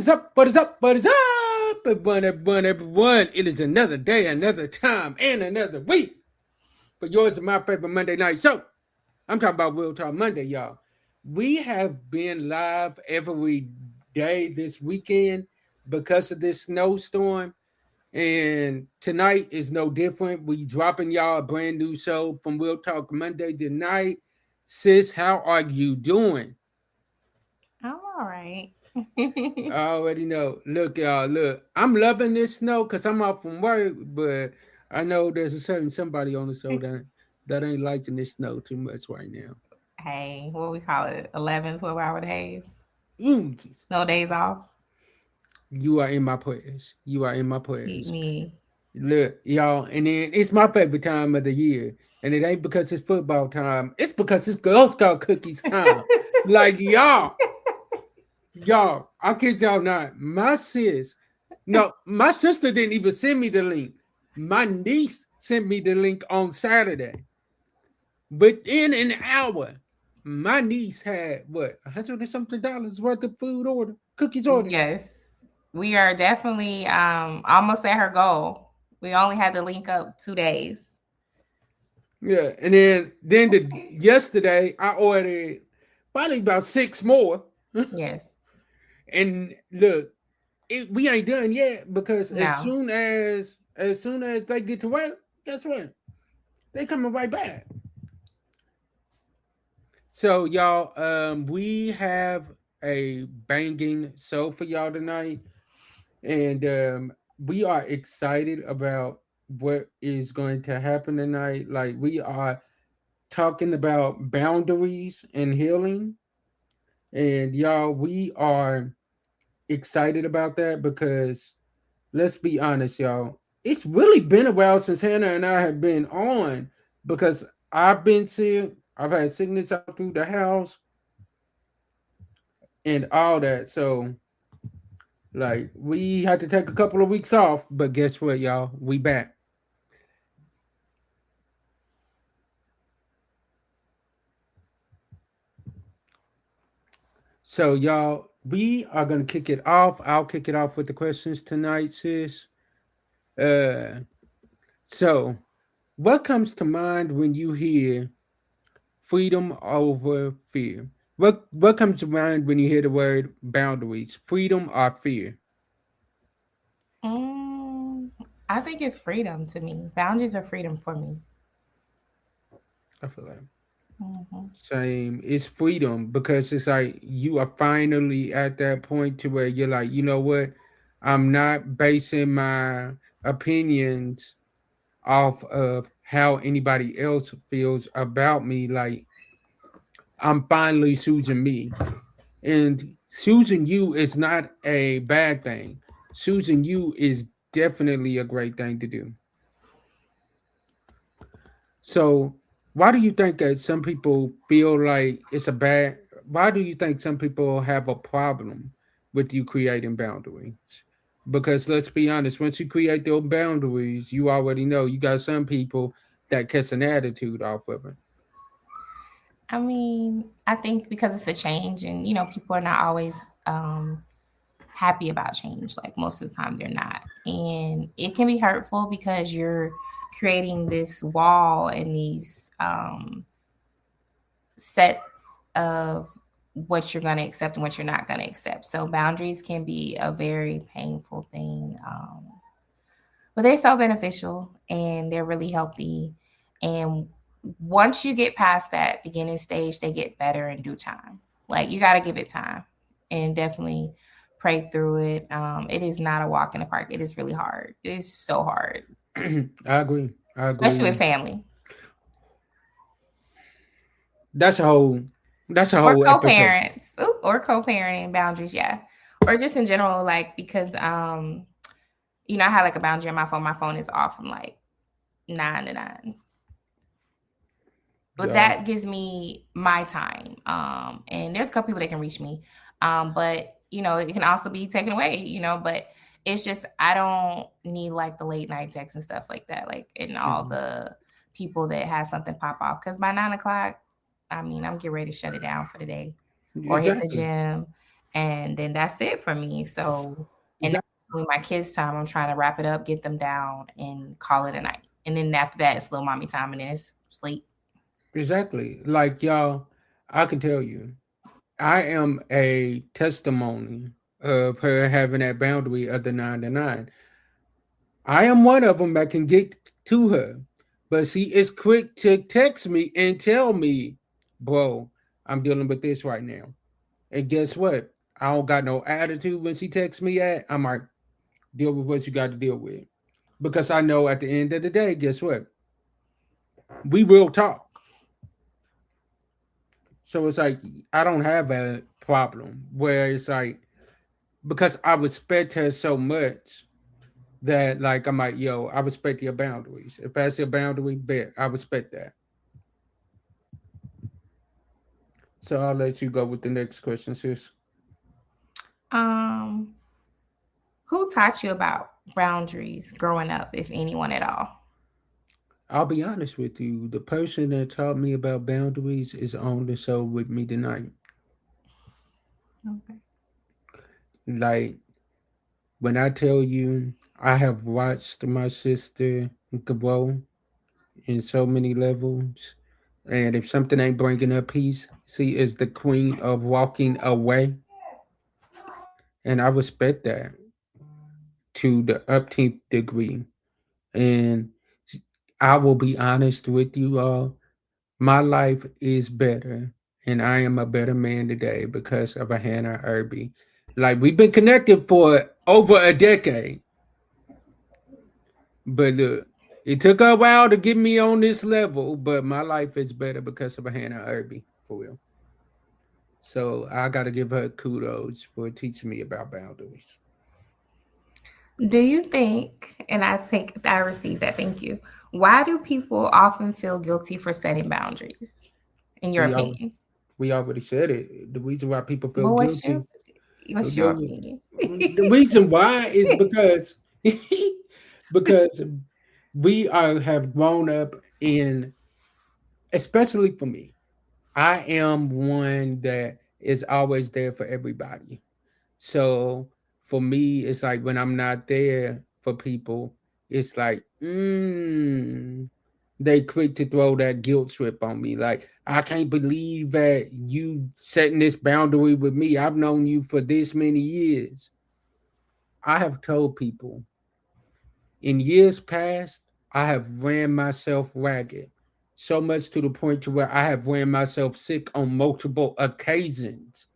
is up? What is up? What is up? Everyone. It is another day, another time, and another week for yours and my favorite Monday night show. I'm talking about Real Talk Monday, y'all. We have been live every day this weekend because of this snowstorm. And tonight is no different. We dropping y'all a brand new show from Real Talk Monday tonight. Sis, how are you doing? I'm all right. I already know. Look, y'all, look. I'm loving this snow because I'm off from work, but I know there's a certain somebody on the show that ain't liking this snow too much right now. Hey, what we call it? 11, 12-hour days? Ooh, No days off? you are in my prayers. You are in my Keep prayers. me. Look, y'all, and then it's my favorite time of the year. And it ain't because it's football time. It's because it's Girl Scout cookies time. Like y'all, I kid y'all not. My sister didn't even send me the link. My niece sent me the link on Saturday. Within an hour, my niece had what, $100 and something worth of food order, cookies ordered. Yes. We are definitely almost at her goal. We only had to link up 2 days. Yeah, and yesterday I ordered probably about six more. Yes. And look, we ain't done yet because No. as soon as they get to work, guess what? They coming right back. So y'all, we have a banging show for y'all tonight, and we are excited about what is going to happen tonight. Like we are talking about boundaries and healing, and y'all, we are excited about that because let's be honest, y'all, it's really been a while since Hannah and I have been on because I've been sick. I've had sickness out through the house and all that. So, like, we had to take a couple of weeks off, but guess what, y'all? We back. So, y'all, we are gonna kick it off. I'll kick it off with the questions tonight, sis. Uh, so what comes to mind when you hear freedom over fear? What comes to mind when you hear the word boundaries? Freedom or fear? Mm, I think it's freedom to me. Boundaries are freedom for me. I feel like Hmm. same. It's freedom because it's like you are finally at that point to where you're like, you know what? I'm not basing my opinions off of how anybody else feels about me. Like I'm finally choosing me. And choosing you is not a bad thing. Choosing you is definitely a great thing to do. So, why do you think that some people feel like it's a bad? Why do you think some people have a problem with you creating boundaries? Because let's be honest, once you create those boundaries, you already know you got some people that catch an attitude off of it. I mean, I think because it's a change and, people are not always um, happy about change. Like most of the time, they're not. And it can be hurtful because you're creating this wall and these sets of what you're going to accept and what you're not going to accept. So boundaries can be a very painful thing, but they're so beneficial and they're really healthy. And once you get past that beginning stage, they get better in due time. Like you got to give it time and definitely pray through it. It is not a walk in the park. It is really hard. It is so hard, I agree. I especially with agree. family That's a whole. That's a or whole episode. co-parents. Ooh, or co-parenting boundaries. Yeah, or just in general, like because I had like a boundary on my phone. My phone is off from like 9 to 9. But Yeah. that gives me my time. And there's a couple people that can reach me. But it can also be taken away, but it's just I don't need like the late night texts and stuff like that, like and all Mhm. the people that has something pop off. Cause by 9 o'clock, I mean I'm getting ready to shut it down for the day or hit the Exactly. gym. and then that's it for me. So, and Exactly. now with my kids' time, I'm trying to wrap it up, get them down, and call it a night. And then after that, it's little mommy time, and then it's sleep. Exactly. Like y'all, I can tell you, I am a testimony of her having that boundary of the 9 to 9. I am one of them that can get to her, but she is quick to text me and tell me, bro, I'm dealing with this right now. And guess what? I don't got no attitude when she texts me at. I'm like, deal with what you got to deal with. Because I know at the end of the day, guess what? We will talk. So it's like I don't have a problem where it's like because I respect her so much that like I'm like, yo, I respect your boundaries. If that's your boundary, bet I respect that. So I'll let you go with the next question, sis. Um, who taught you about boundaries growing up, if anyone at all? I'll be honest with you. The person that taught me about boundaries is on the show with me tonight. Okay. Like when I tell you, I have watched my sister grow in so many levels. And if something ain't bringing her peace, she is the queen of walking away. And I respect that to the upteenth degree. And I will be honest with you all. My life is better, and I am a better man today because of a Hannah Irby. Like we've been connected for over a decade, but look, it took a while to get me on this level. But my life is better because of a Hannah Irby, for real. So I got to give her kudos for teaching me about boundaries. Do you think, and I received that, thank you. Why do people often feel guilty for setting boundaries, in your We all opinion? we already said it. The reason why people feel But guilty, what's your the, opinion? the reason why is because because we are have grown up in, especially for me. I am one that is always there for everybody. So for me, it's like when I'm not there for people, it's like, they quick to throw that guilt trip on me. Like, I can't believe that you setting this boundary with me. I've known you for this many years. I have told people in years past, I have ran myself ragged. So much to the point to where I have ran myself sick on multiple occasions.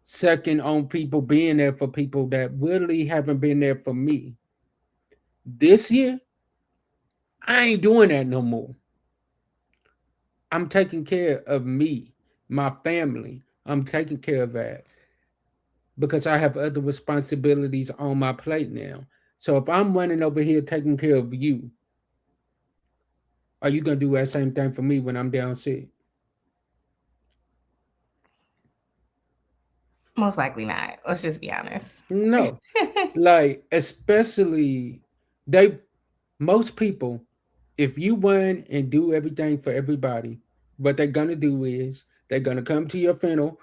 Second on people being there for people that really haven't been there for me. This year, I ain't doing that no more. I'm taking care of me, my family. I'm taking care of that because I have other responsibilities on my plate now. So if I'm running over here taking care of you, are you gonna do that same thing for me when I'm down sick? Most likely not. Let's just be honest. No. Like, especially they most people, if you run and do everything for everybody, what they're gonna do is they're gonna come to your funeral.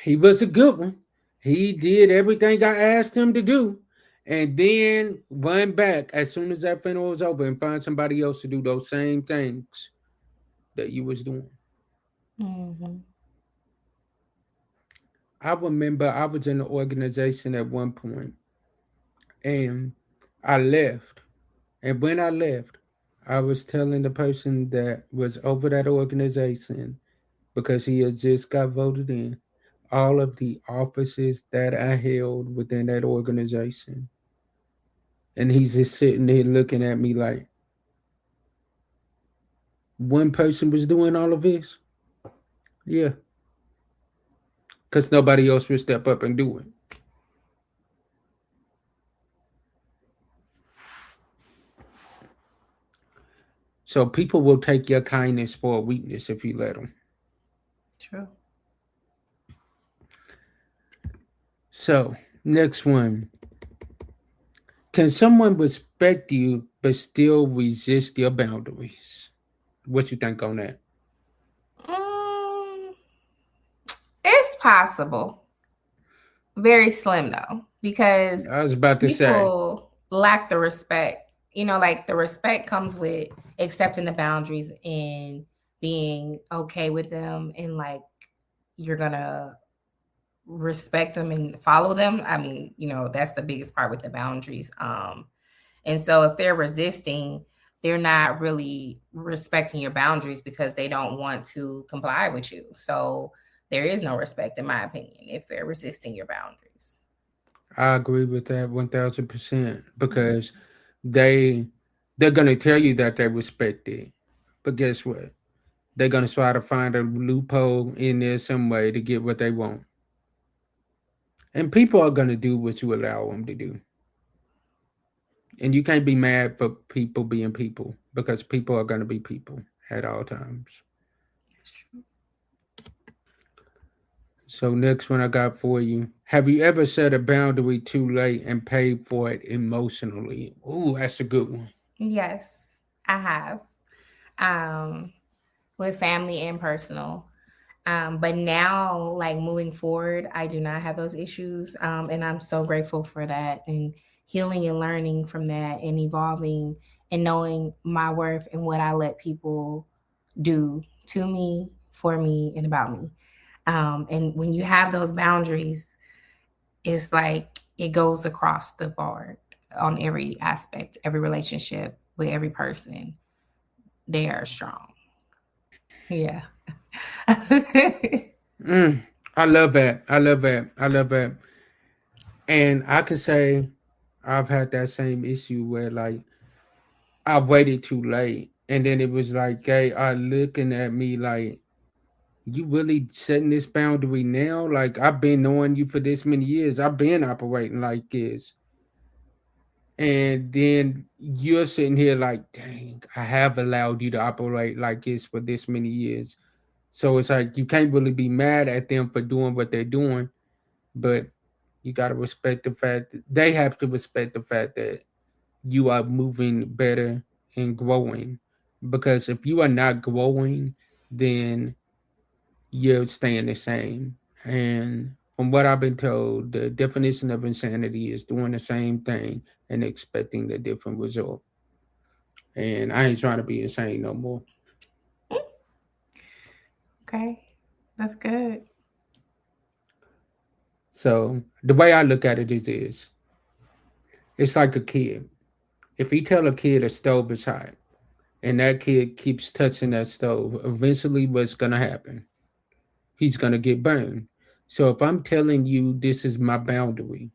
He was a good one. He did everything I asked him to do, and then run back as soon as that funeral was over and find somebody else to do those same things that you was doing. Hmm. I remember I was in the organization at one point, and I left. And when I left, I was telling the person that was over that organization because he had just got voted in all of the offices that I held within that organization. And he's just sitting there looking at me like one person was doing all of this. Yeah, because nobody else would step up and do it. So people will take your kindness for a weakness if you let them. True. So next one. Can someone respect you but still resist your boundaries? What you think on that? Mm, it's possible. very slim though, because I was about to say, people lack the respect. You know, like the respect comes with accepting the boundaries and being okay with them, and like you're gonna respect them and follow them. I mean, you know, that's the biggest part with the boundaries. And so if they're resisting, they're not really respecting your boundaries because they don't want to comply with you. So there is no respect, in my opinion, if they're resisting your boundaries. I agree with that 1000% because they they're gonna tell you that they respect it, but guess what? They're gonna try to find a loophole in there some way to get what they want, and people are gonna do what you allow them to do, and you can't be mad for people being people because people are gonna be people at all times. That's true. So next one I got for you. Have you ever set a boundary too late and paid for it emotionally? Ooh, that's a good one. Yes, I have. Um, with family and personal. But now, like moving forward, I do not have those issues. And I'm so grateful for that, and healing and learning from that and evolving and knowing my worth and what I let people do to me, for me, and about me. And when you have those boundaries, it's like it goes across the board on every aspect, every relationship with every person. They are strong. Yeah. Mm, I love that. I love that. I love that. And I could say I've had that same issue where like I waited too late, and then it was like they are looking at me like, you really setting this boundary now? Like I've been knowing you for this many years. I've been operating like this. And then you're sitting here like, dang, I have allowed you to operate like this for this many years. So it's like you can't really be mad at them for doing what they're doing, but you gotta respect the fact that they have to respect the fact that you are moving better and growing. Because if you are not growing, then you're staying the same. And from what I've been told, the definition of insanity is doing the same thing and expecting a different result. And I ain't trying to be insane no more. Okay, that's good. So the way I look at it is it's like a kid. If you tell a kid a stove is hot and that kid keeps touching that stove, eventually what's gonna happen? He's gonna get burned. So if I'm telling you this is my boundary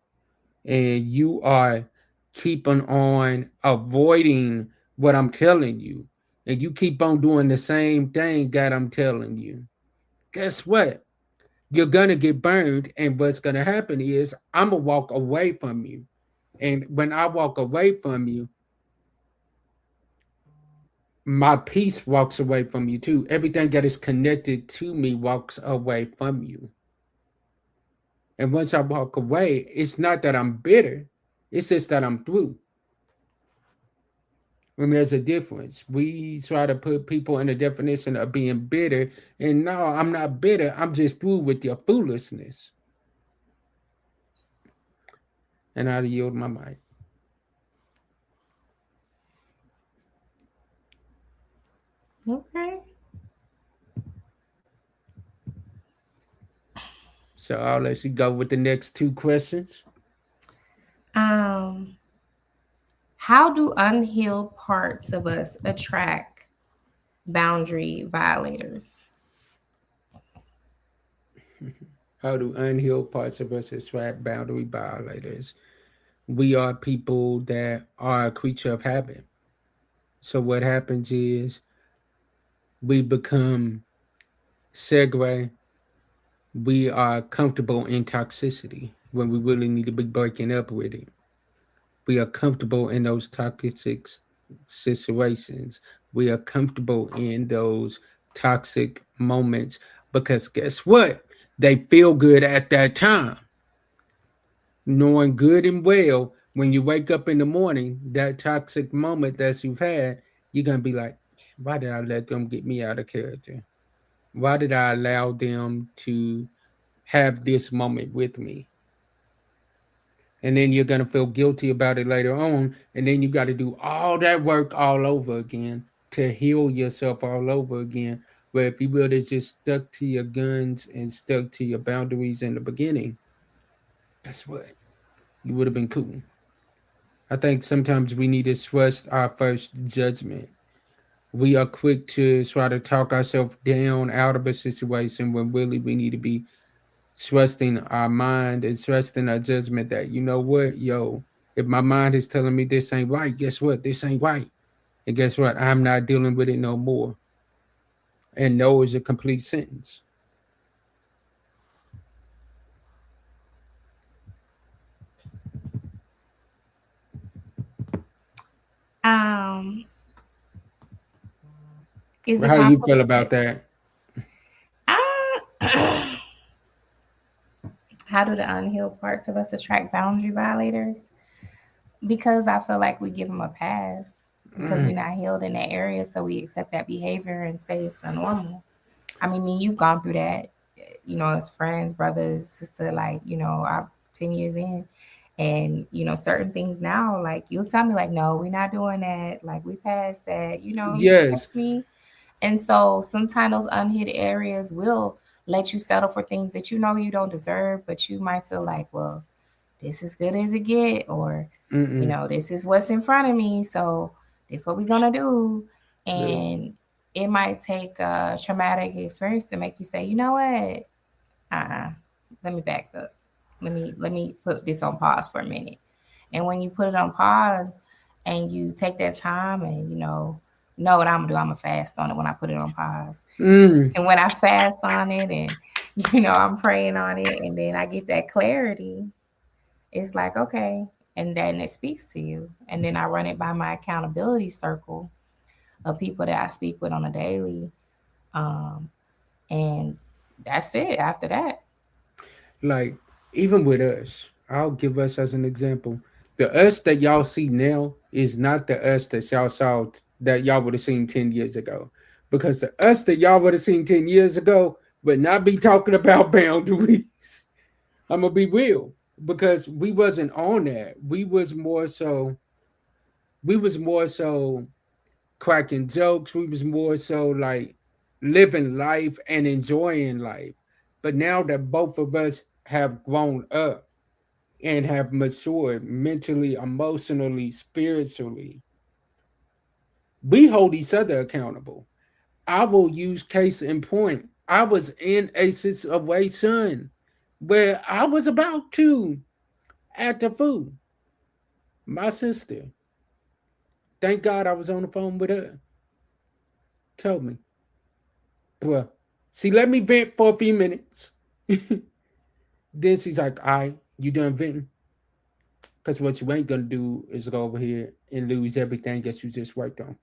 and you are keeping on avoiding what I'm telling you, and you keep on doing the same thing that I'm telling you, guess what? You're gonna get burned, and what's gonna happen is I'm gonna walk away from you. And when I walk away from you, my peace walks away from you too. Everything that is connected to me walks away from you. And once I walk away, it's not that I'm bitter, it's just that I'm through. And there's a difference. We try to put people in the definition of being bitter, and no, I'm not bitter. I'm just through with your foolishness. And I yield my mic. Okay. So I'll let you go with the next two questions. Um, how do unhealed parts of us attract boundary violators? How do unhealed parts of us attract boundary violators? We are people that are a creature of habit. So what happens is we become segue. We are comfortable in toxicity when we really need to be breaking up with it. We are comfortable in those toxic situations. We are comfortable in those toxic moments because guess what? They feel good at that time, knowing good and well when you wake up in the morning, that toxic moment that you've had, you're going to be like, why did I let them get me out of character? Why did I allow them to have this moment with me? and then you're gonna feel guilty about it later on, and then you got to do all that work all over again to heal yourself all over again. But if you would have just stuck to your guns and stuck to your boundaries in the beginning, guess what? You would have been cool. I think sometimes we need to trust our first judgment. We are quick to try to talk ourselves down out of a situation when really we need to be trusting our mind and trusting our judgment that, you know what, yo, if my mind is telling me this ain't right, guess what? This ain't right. And guess what? I'm not dealing with it no more. And no is a complete sentence. Um, is it How you possible to feel set? about that? Uh, how do the unhealed parts of us attract boundary violators? Because I feel like we give them a pass because Mm, we're not healed in that area, so we accept that behavior and say it's the normal. I mean, you've gone through that, as friends, brothers, sister, like, I'm 10 years in. And, certain things now, like, you'll tell me, like, no, we're not doing that. Like, we passed that, you yes. text me. And so sometimes those unhid areas will let you settle for things that you don't deserve, but you might feel like, well, this is good as it get, or Mm-mm. this is what's in front of me, so this is what we're gonna do. Yep. And it might take a traumatic experience to make you say, you know what, let me back up, let me put this on pause for a minute. And when you put it on pause and you take that time and know what I'm gonna do, I'm gonna fast on it when I put it on pause. Mm. And when I fast on it and I'm praying on it, and then I get that clarity, it's like, okay. And then it speaks to you. And then I run it by my accountability circle of people that I speak with on a daily. Um, and that's it after that. Like, even with us, I'll give us as an example. The us that y'all see now is not the us that y'all saw that y'all would have seen 10 years ago. Because the us that y'all would have seen 10 years ago would not be talking about boundaries. I'm gonna be real. Because we wasn't on that. We was more so cracking jokes. We was more so like living life and enjoying life. But now that both of us have grown up and have matured mentally, emotionally, spiritually, we hold each other accountable. I will use case in point. I was in a situation where I was about to act a fool. My sister, thank God I was on the phone with her, told me, bruh, she let me vent for a few minutes. Then she's like, all right, you done venting? Because what you ain't gonna do is go over here and lose everything that you just worked on.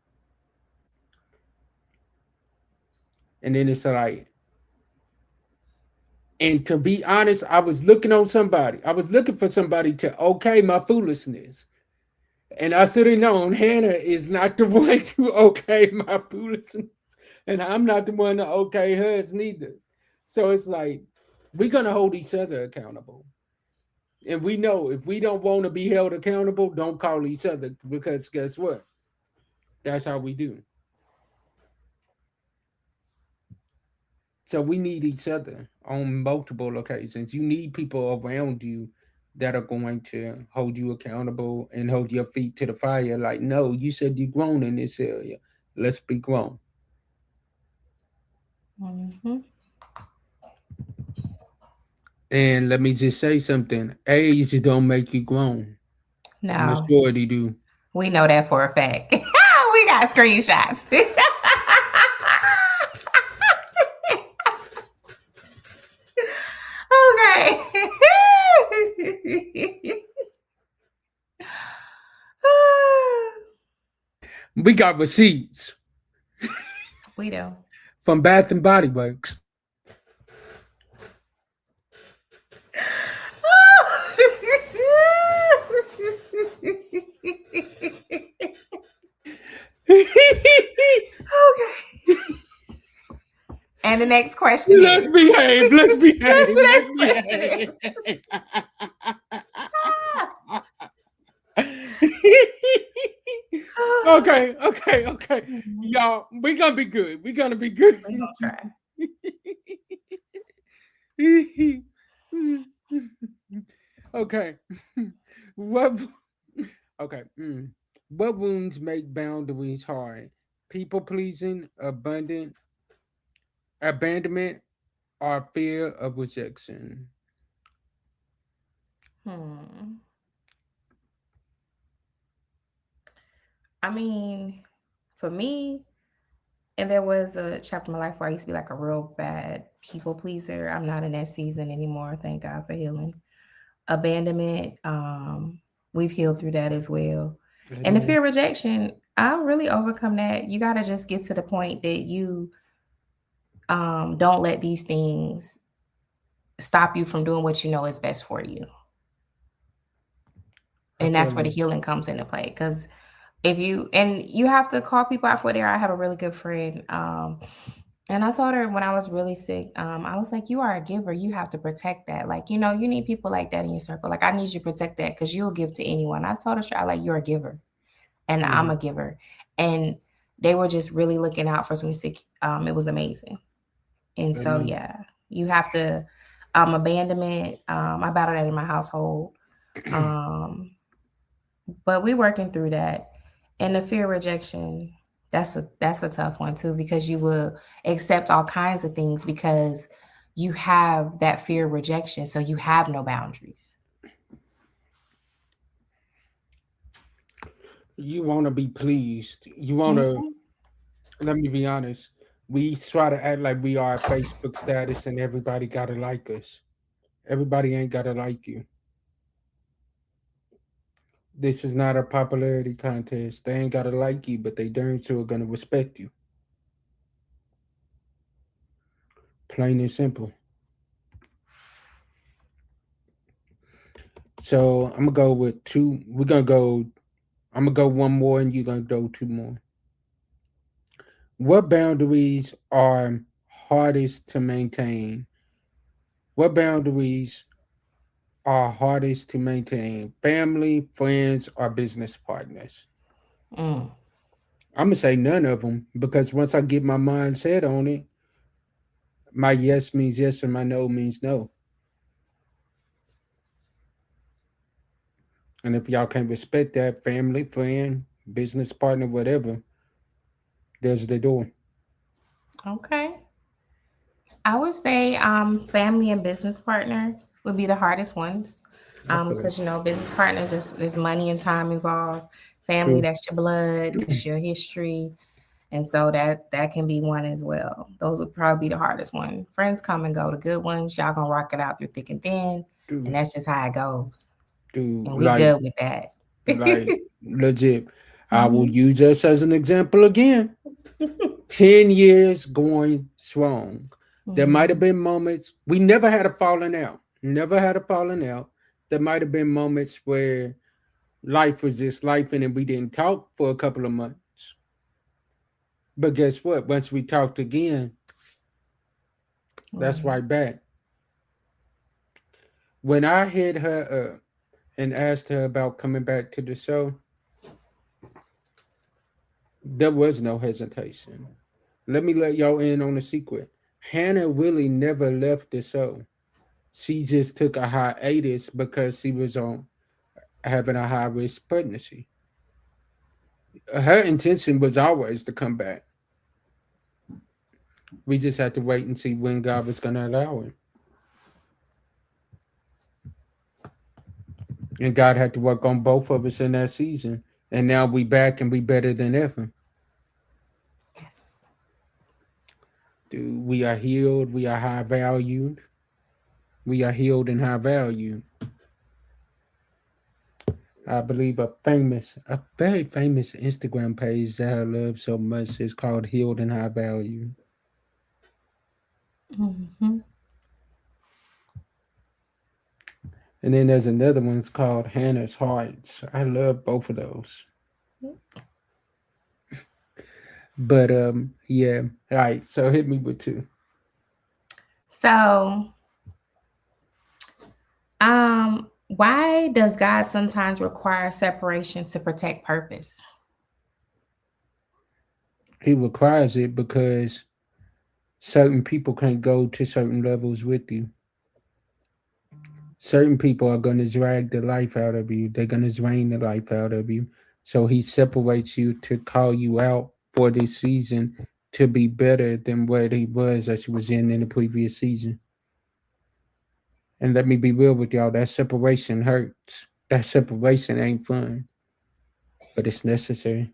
And then it's like, and to be honest, I was looking on somebody. I was looking for somebody to okay my foolishness. And I should have known Hannah is not the one to okay my foolishness. And I'm not the one to okay hers neither. So it's like, we're gonna hold each other accountable. And we know if we don't want to be held accountable, don't call each other because guess what? That's how we do. So we need each other on multiple occasions. You need people around you that are going to hold you accountable and hold your feet to the fire. Like, no, you said you grown in this area. Let's be grown. Hmm. And let me just say something. Age don't make you grown. No, Maturity do. we know that for a fact. We got screenshots. Okay. We got receipts We do. from Bath and Body Works. Okay. And the next question Let's is, behave. Let's yes, behave. the Let's next question is, behave. Okay, okay, okay. Mhm. Y'all, we gonna be good. We gonna be good. We gonna try. Okay. What? Okay. What wounds make boundaries hard? People pleasing, abandonment, or fear of rejection. Hmm. I mean, for me, and there was a chapter in my life where I used to be like a real bad people pleaser. I'm not in that season anymore. Thank God for healing. Abandonment, we've healed through that as well. And the Amen. fear of rejection, I'll really overcome that. You got to just get to the point that you don't let these things stop you from doing what you know is best for you. I And feel that's where the like. healing comes into play. Because if you, and you have to call people out for there. I have a really good friend. And I told her when I was really sick, I was like, you are a giver. You have to protect that. Like, you need people like that in your circle. Like, I need you to protect that because you'll give to anyone. I told her, straight, I like, you're a giver and I'm Mhm. a giver. And they were just really looking out for some sick. It was amazing. And so, Amen. yeah, you have to, abandonment. I battle that in my household. Um, but we working through that. And the fear of rejection, that's a tough one too, because you will accept all kinds of things because you have that fear of rejection. So you have no boundaries. You want to be pleased. You want to. Mhm. Let me be honest. We try to act like we are Facebook status and everybody gotta like us. Everybody ain't gotta like you. This is not a popularity contest. They ain't gotta like you, but they darn sure gonna respect you. Plain and simple. So I'm gonna go with two. We're gonna go. I'm gonna go one more, and you're gonna go two more. What boundaries are hardest to maintain? What boundaries are hardest to maintain? Family, friends, or business partners? Mm. I'm gonna say none of them because once I get my mind set on it, my yes means yes and my no means no. And if y'all can't respect that, family, friend, business partner, whatever, there's the door. Okay. I would say family and business partner would be the hardest ones. I feel it. Because business partners, there's money and time involved. Family, True. that's your blood, that's your history. And so that can be one as well. Those would probably be the hardest one. Friends come and go. The good ones, y'all gonna rock it out through thick and thin. And Dude, that's just how it goes. dude, And we good with that. like legit. I will Hmm. use us as an example again. 10 years going strong. There might have Hmm. been moments we never had a falling out. Never had a falling out. There might have been moments where life was just life and we didn't talk for a couple of months. But guess what? Once we talked again, that's Right. right back. When I hit her up and asked her about coming back to the show, there was no hesitation. Let me let y'all in on a secret. Hannah really never left the show. She just took a hiatus because she was on having a high risk pregnancy. Her intention was always to come back. We just had to wait and see when God was going to allow it. And God had to work on both of us in that season. And now we back and we better than ever. Yes. Dude, we are healed. We are high valued. We are healed and high valued. I believe a very famous Instagram page that I love so much is called Healed and High Value. Hmm. And then there's another one it's called Hannah's Hearts. I love both of those. But yeah. All right, so hit me with two. So, why does God sometimes require separation to protect purpose? He requires it because certain people can't go to certain levels with you. Certain people are going to drag the life out of you. They're going to drain the life out of you. So he separates you to call you out for this season to be better than what he was as he was in the previous season. And let me be real with y'all, that separation hurts. That separation ain't fun, but it's necessary.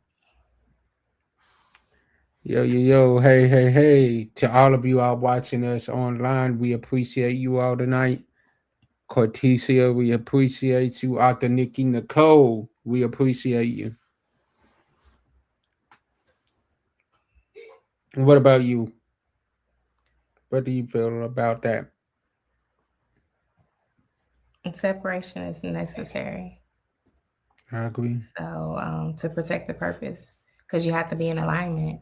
Yo, yo, yo, hey, hey, hey. To all of you all watching us online, we appreciate you all tonight. Cortesia, we appreciate you. Author Nikki Nicole, we appreciate you. What about you? What do you feel about that? And separation is necessary. I agree. So to protect the purpose, because you have to be in alignment.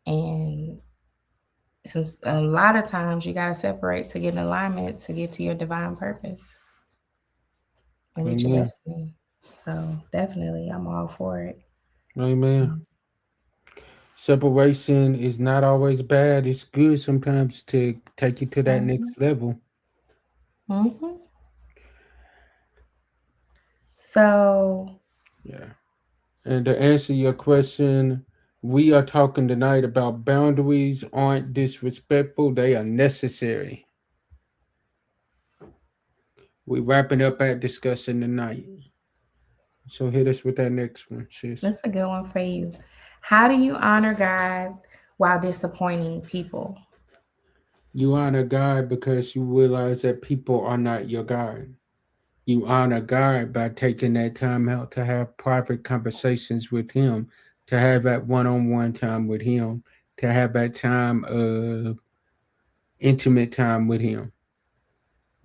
And since a lot of times you got to separate to get in alignment to get to your divine purpose and reach your Amen. destiny. So definitely, I'm all for it. Amen. Separation is not always bad. It's good sometimes to take you to that Mm-hmm. next level. Mm-hmm. So, Yeah. And to answer your question, we are talking tonight about boundaries aren't disrespectful, they are necessary. We're wrapping up our discussion tonight. So hit us with that next one, sis. that's a good one for you. How do you honor God while disappointing people? You honor God because you realize that people are not your God. You honor God by taking that time out to have private conversations with Him, to have that one on one time with Him, to have that time of intimate time with Him.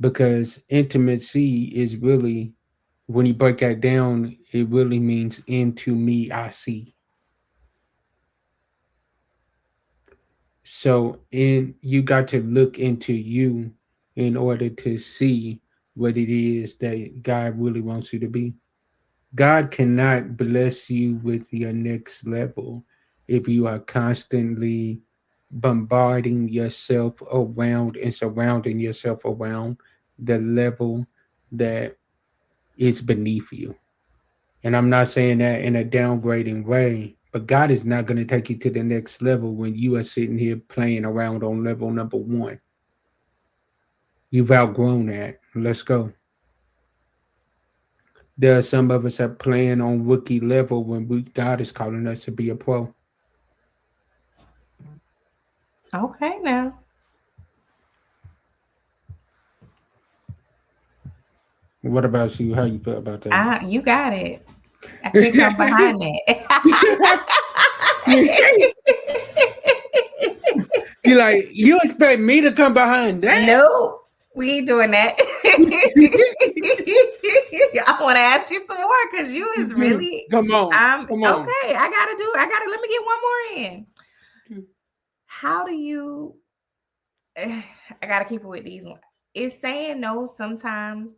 Because intimacy is really, when you break that down, it really means into me, I see. So, in you got to look into you in order to see what it is that God really wants you to be. God cannot bless you with your next level if you are constantly bombarding yourself around and surrounding yourself around the level that is beneath you. And I'm not saying that in a downgrading way, but God is not going to take you to the next level when you are sitting here playing around on level number one. You've outgrown that. Let's go. There are some of us that playing on rookie level when God is calling us to be a pro. Okay, now What about you? How you feel about that? you got it. I can't come behind that. You like you expect me to come behind that? No, we ain't doing that. I want to ask you some more because you is Dude, really. come on, come on. Okay. I gotta let me get one more in. How do you? I gotta keep it with these ones. Is saying no sometimes?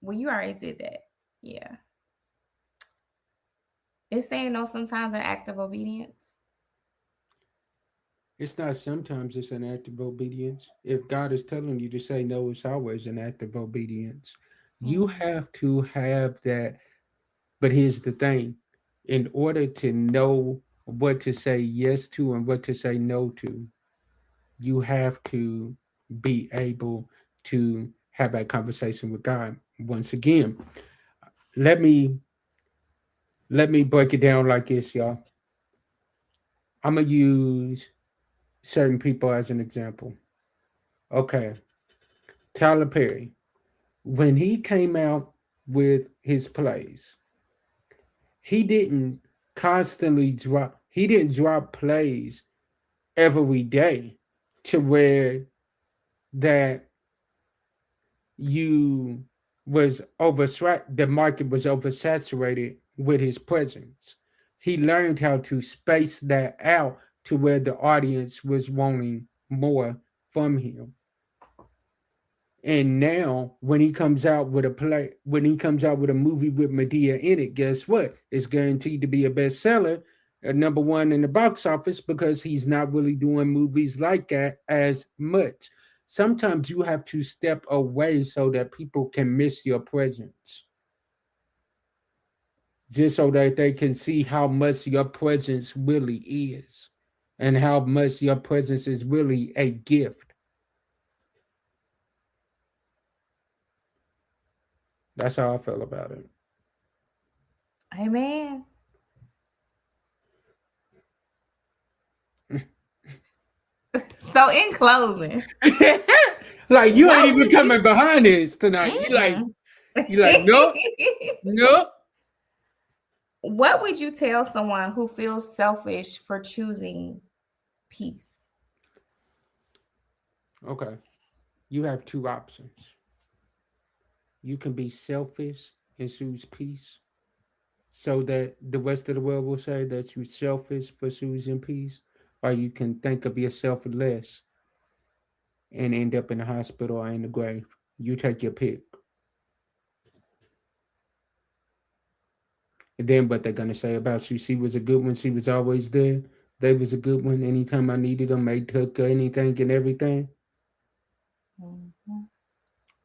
Well, you already did that. Yeah. Is saying no sometimes an act of obedience? It's not sometimes it's an act of obedience. If God is telling you to say no, it's always an act of obedience. You Mm. have to have that. But here's the thing, in order to know what to say yes to and what to say no to, you have to be able to have that conversation with God. Once again, let me let me break it down like this, y'all. I'm gonna use certain people as an example. Okay, Tyler Perry, when he came out with his plays, he didn't he didn't drop plays every day to where that you was the market was oversaturated with his presence. He learned how to space that out to where the audience was wanting more from him. And now when he comes out with a movie with Medea in it, guess what? It's guaranteed to be a bestseller number one in the box office because he's not really doing movies like that as much. Sometimes you have to step away so that people can miss your presence, just so that they can see how much your presence really is and how much your presence is really a gift. That's how I feel about Amen. So in closing, it. Like you ain't what even would you coming behind this tonight. mm-mm. You like nope, nope. What would you tell someone who feels selfish for choosing peace? Okay, you have two options. You can be selfish and choose peace, so that the rest of the world will say that you selfish for choosing peace, or you can think of yourself less and end up in the hospital or in the grave. You take your pick. And then what they're gonna say about you? She was a good one. She was always there. They was a good one. Anytime I needed them, they took anything and everything. Mhm.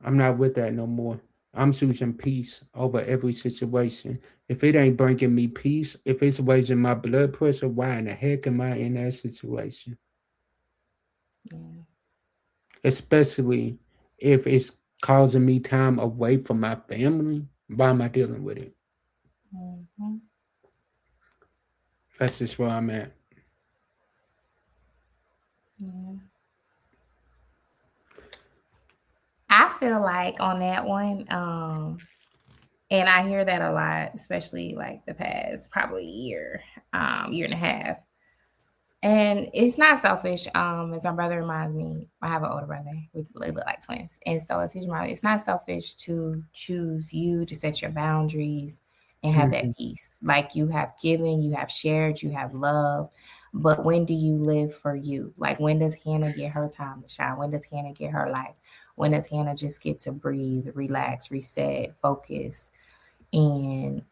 I'm not with that no more. I'm choosing peace over every situation. If it ain't bringing me peace, if it's raising my blood pressure, why in the heck am I in that situation? Yeah. Especially if it's causing me time away from my family. Why am I dealing with it? Mhm. That's just where I'm at. Yeah. I feel like on that one, and I hear that a lot, especially like the past probably year and a half. And it's not selfish. As my brother reminds me, I have an older brother. We look like twins, and so as he's reminded, it's not selfish to choose you to set your boundaries and have Hmm. that peace. Like you have given, you have shared, you have loved. But when do you live for you? Like when does Hannah get her time to shine? When does Hannah get her life? When does Hannah just get to breathe, relax, reset, focus, and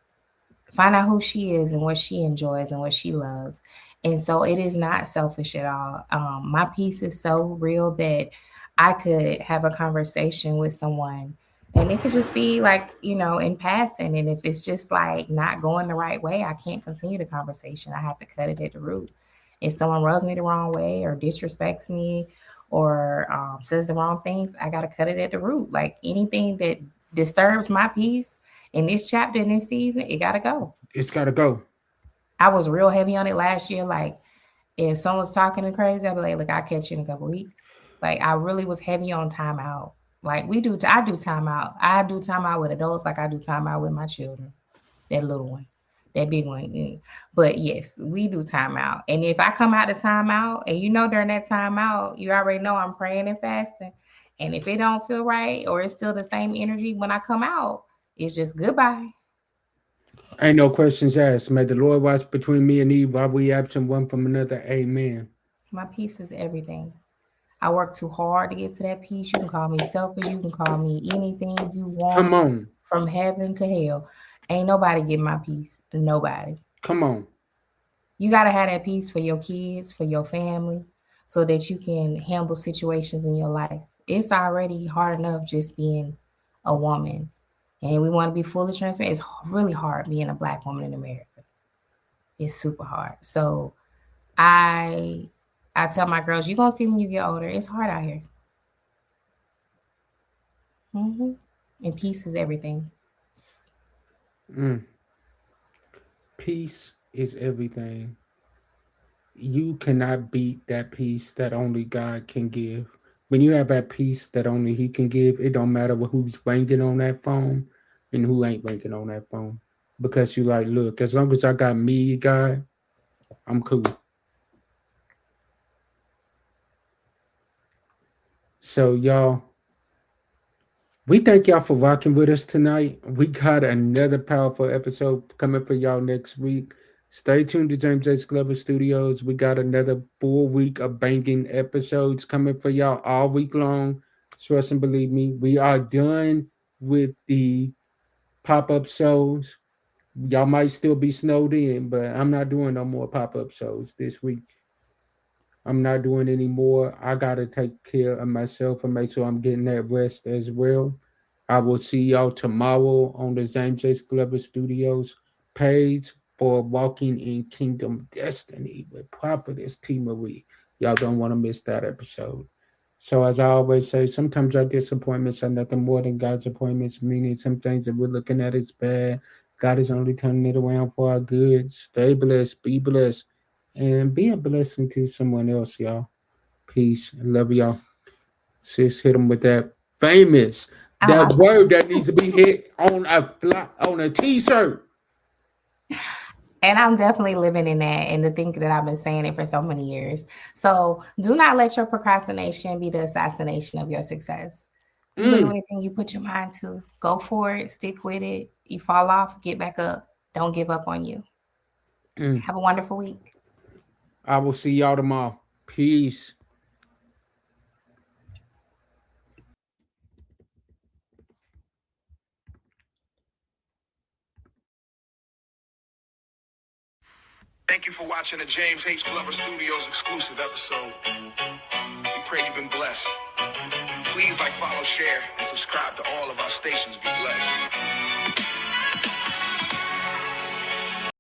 find out who she is and what she enjoys and what she loves. And so it is not selfish at all. My peace is so real that I could have a conversation with someone and it could just be like, in passing. And if it's just like not going the right way, I can't continue the conversation. I have to cut it at the root. If someone rubs me the wrong way or disrespects me or says the wrong things, I got to cut it at the root. Like anything that disturbs my peace in this chapter, in this season, it gotta go. It's got to go. I was real heavy on it last year. Like if someone's talking to me crazy, I'll be like, look, I'll catch you in a couple weeks. Like I really was heavy on timeout. Like I do timeout. I do timeout with adults like I do timeout with my children. That little one, that big one. But yes, we do timeout. And if I come out of timeout, and during that timeout, you already know I'm praying and fasting. And if it don't feel right or it's still the same energy when I come out, it's just goodbye. Ain't no questions asked. May the Lord watch between me and thee while we absent one from another. Amen. My peace is everything. I work too hard to get to that peace. You can call me selfish. You can call me anything you Come want on. from heaven to hell. Ain't nobody getting my peace. Nobody. Come on. You got to have that peace for your kids, for your family, so that you can handle situations in your life. It's already hard enough just being a woman. And we want to be fully transparent. It's really hard being a black woman in America. It's super hard. So I I tell my girls, you're gonna see when you get older. It's hard out here. And peace is everything. Mm. Peace is everything. You cannot beat that peace that only God can give. When you have that peace that only He can give, it don't matter who's ringing on that phone and who ain't ringing on that phone. Because you like, look, as long as I got me, God, I'm cool. So y'all, we thank y'all for rocking with us tonight. We got another powerful episode coming for y'all next week. Stay tuned to James H. Glover Studios. We got another full week of banging episodes coming for y'all all week long. Trust and believe me, we are done with the pop up shows. Y'all might still be snowed in, but I'm not doing no more pop up shows this week. I'm not doing any more. I gotta take care of myself and make sure I'm getting that rest as well. I will see y'all tomorrow on the James H. Glover Studios page for Walking in Kingdom Destiny with Prophetess T. Marie. Y'all don't want to miss that episode. So, as I always say, sometimes our disappointments are nothing more than God's appointments, meaning some things that we're looking at is bad. God is only turning it around for our good. Stay blessed, be blessed, and be a blessing to someone else, y'all. Peace. Love y'all. Sis, hit them with that famous, Oh, that word that needs to be hit on a t-shirt. and I'm definitely living in that and to think that I've been saying it for so many years. So do not let your procrastination be the assassination of your success. You can do Mm, anything you put your mind to. Go for it, stick with it. You fall off, get back up. Don't give up on you. mm. Have a wonderful week. I will see y'all tomorrow. Peace. Thank you for watching the James H. Glover Studios exclusive episode. We pray you've been blessed. Please like, follow, share, and subscribe to all of our stations. Be blessed.